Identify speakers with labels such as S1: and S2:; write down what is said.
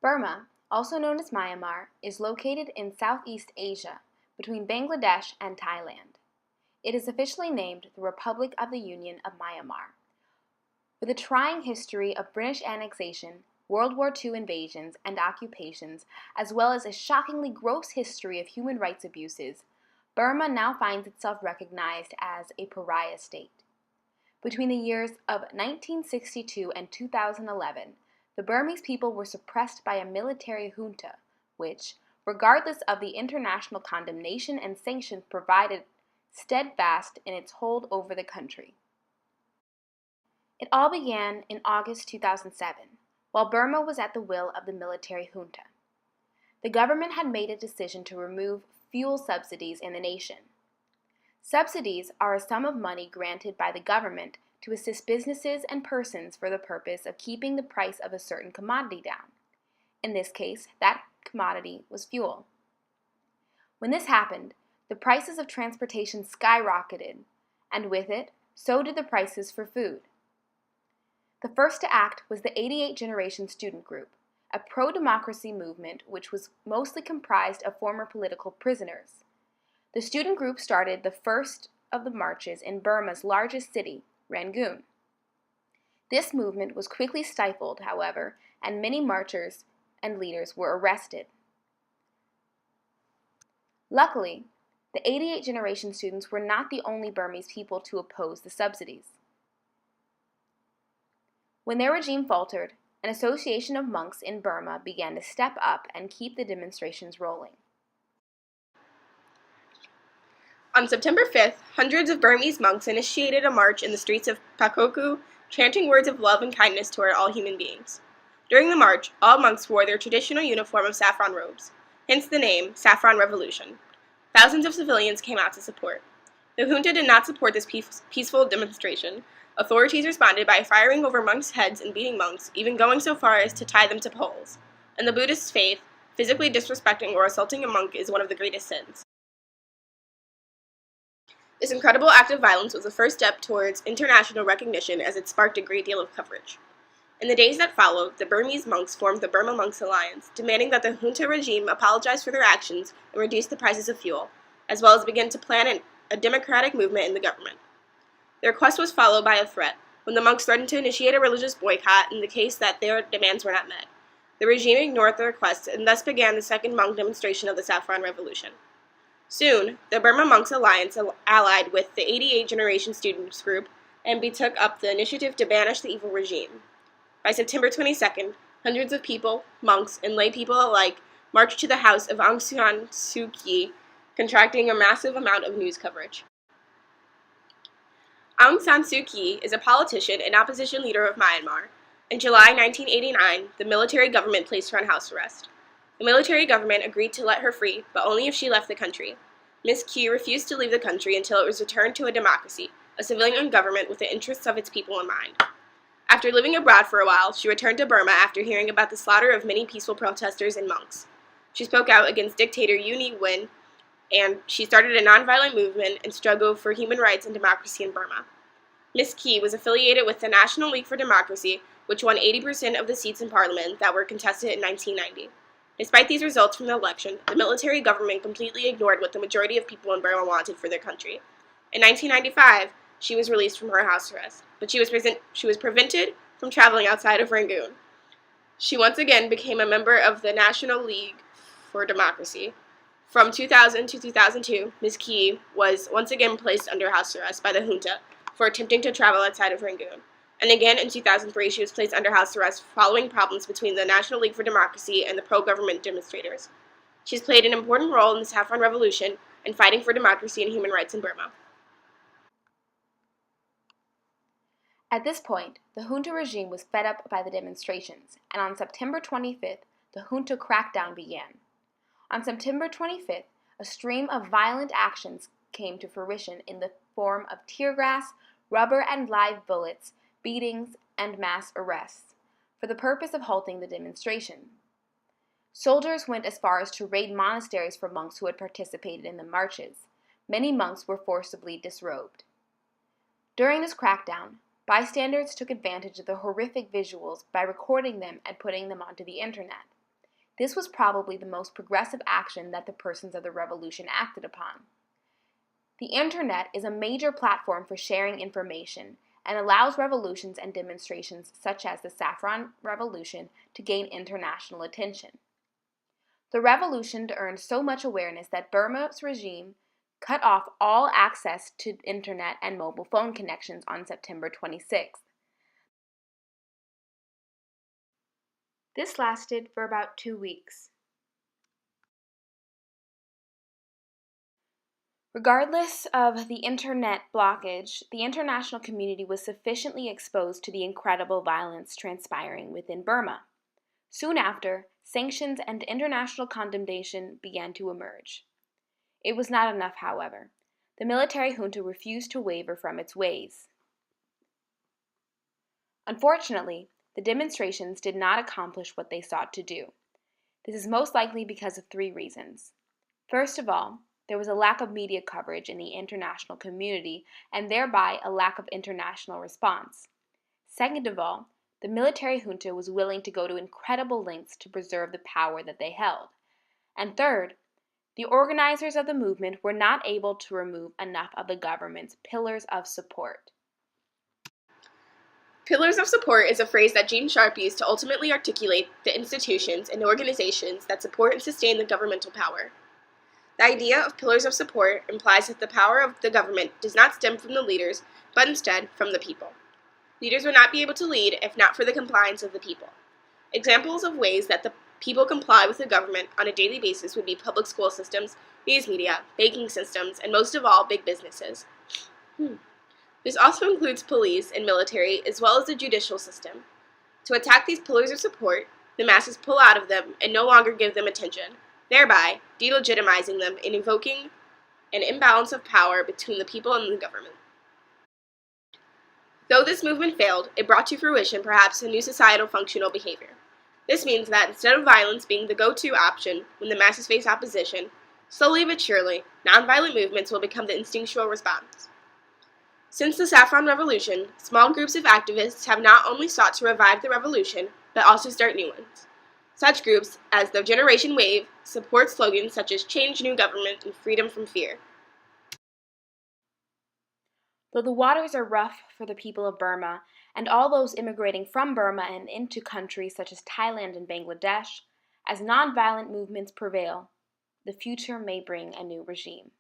S1: Burma, also known as Myanmar, is located in Southeast Asia, between Bangladesh and Thailand. It is officially named the Republic of the Union of Myanmar. With a trying history of British annexation, World War II invasions and occupations, as well as a shockingly gross history of human rights abuses, Burma now finds itself recognized as a pariah state. Between the years of 1962 and 2011, the Burmese people were suppressed by a military junta, which, regardless of the international condemnation and sanctions provided, steadfast in its hold over the country. It all began in August 2007, while Burma was at the will of the military junta. The government had made a decision to remove fuel subsidies in the nation. Subsidies are a sum of money granted by the government to assist businesses and persons for the purpose of keeping the price of a certain commodity down. In this case, that commodity was fuel. When this happened, the prices of transportation skyrocketed, and with it, so did the prices for food. The first to act was the 88 Generation Student Group, a pro-democracy movement which was mostly comprised of former political prisoners. The student group started the first of the marches in Burma's largest city, Rangoon. This movement was quickly stifled, however, and many marchers and leaders were arrested. Luckily, the 88 Generation students were not the only Burmese people to oppose the subsidies. When their regime faltered, an association of monks in Burma began to step up and keep the demonstrations rolling.
S2: On September 5th, hundreds of Burmese monks initiated a march in the streets of Pakokku, chanting words of love and kindness toward all human beings. During the march, all monks wore their traditional uniform of saffron robes, hence the name Saffron Revolution. Thousands of civilians came out to support. The junta did not support this peaceful demonstration. Authorities responded by firing over monks' heads and beating monks, even going so far as to tie them to poles. In the Buddhist faith, physically disrespecting or assaulting a monk is one of the greatest sins. This incredible act of violence was the first step towards international recognition, as it sparked a great deal of coverage. In the days that followed, the Burmese monks formed the Burma Monks Alliance, demanding that the junta regime apologize for their actions and reduce the prices of fuel, as well as begin to plan a democratic movement in the government. Their request was followed by a threat, when the monks threatened to initiate a religious boycott in the case that their demands were not met. The regime ignored the request, and thus began the second monk demonstration of the Saffron Revolution. Soon, the Burma Monks Alliance allied with the 88 Generation Students Group and took up the initiative to banish the evil regime. By September 22nd, hundreds of people, monks, and lay people alike marched to the house of Aung San Suu Kyi, contracting a massive amount of news coverage. Aung San Suu Kyi is a politician and opposition leader of Myanmar. In July 1989, the military government placed her on house arrest. The military government agreed to let her free, but only if she left the country. Ms. Kyi refused to leave the country until it was returned to a democracy, a civilian government with the interests of its people in mind. After living abroad for a while, she returned to Burma after hearing about the slaughter of many peaceful protesters and monks. She spoke out against dictator U Win, and she started a nonviolent movement and struggle for human rights and democracy in Burma. Ms. Kyi was affiliated with the National League for Democracy, which won 80% of the seats in parliament that were contested in 1990. Despite these results from the election, the military government completely ignored what the majority of people in Burma wanted for their country. In 1995, she was released from her house arrest, but she was prevented from traveling outside of Rangoon. She once again became a member of the National League for Democracy. From 2000 to 2002, Ms. Kyi was once again placed under house arrest by the junta for attempting to travel outside of Rangoon. And again in 2003, she was placed under house arrest following problems between the National League for Democracy and the pro-government demonstrators. She's played an important role in the Saffron Revolution and fighting for democracy and human rights in Burma.
S1: At this point, the junta regime was fed up by the demonstrations, and on September 25th, the junta crackdown began. On September 25th, a stream of violent actions came to fruition in the form of tear gas, rubber and live bullets, beatings, and mass arrests, for the purpose of halting the demonstration. Soldiers went as far as to raid monasteries for monks who had participated in the marches. Many monks were forcibly disrobed. During this crackdown, bystanders took advantage of the horrific visuals by recording them and putting them onto the internet. This was probably the most progressive action that the persons of the revolution acted upon. The Internet is a major platform for sharing information and allows revolutions and demonstrations such as the Saffron Revolution to gain international attention. The revolution earned so much awareness that Burma's regime cut off all access to Internet and mobile phone connections on September 26th. This lasted for about 2 weeks. Regardless of the Internet blockage, the international community was sufficiently exposed to the incredible violence transpiring within Burma. Soon after, sanctions and international condemnation began to emerge. It was not enough, however. The military junta refused to waver from its ways. Unfortunately, the demonstrations did not accomplish what they sought to do. This is most likely because of 3 reasons. First of all, there was a lack of media coverage in the international community and thereby a lack of international response. Second of all, the military junta was willing to go to incredible lengths to preserve the power that they held. And third, the organizers of the movement were not able to remove enough of the government's pillars of support.
S2: Pillars of support is a phrase that Gene Sharp used to ultimately articulate the institutions and organizations that support and sustain the governmental power. The idea of pillars of support implies that the power of the government does not stem from the leaders, but instead from the people. Leaders would not be able to lead if not for the compliance of the people. Examples of ways that the people comply with the government on a daily basis would be public school systems, news media, banking systems, and most of all, big businesses. This also includes police and military, as well as the judicial system. To attack these pillars of support, the masses pull out of them and no longer give them attention, thereby delegitimizing them and evoking an imbalance of power between the people and the government. Though this movement failed, it brought to fruition perhaps a new societal functional behavior. This means that instead of violence being the go-to option when the masses face opposition, slowly but surely, nonviolent movements will become the instinctual response. Since the Saffron Revolution, small groups of activists have not only sought to revive the revolution, but also start new ones. Such groups as the Generation Wave support slogans such as change, new government, and freedom from fear.
S1: Though the waters are rough for the people of Burma and all those immigrating from Burma and into countries such as Thailand and Bangladesh, as nonviolent movements prevail, the future may bring a new regime.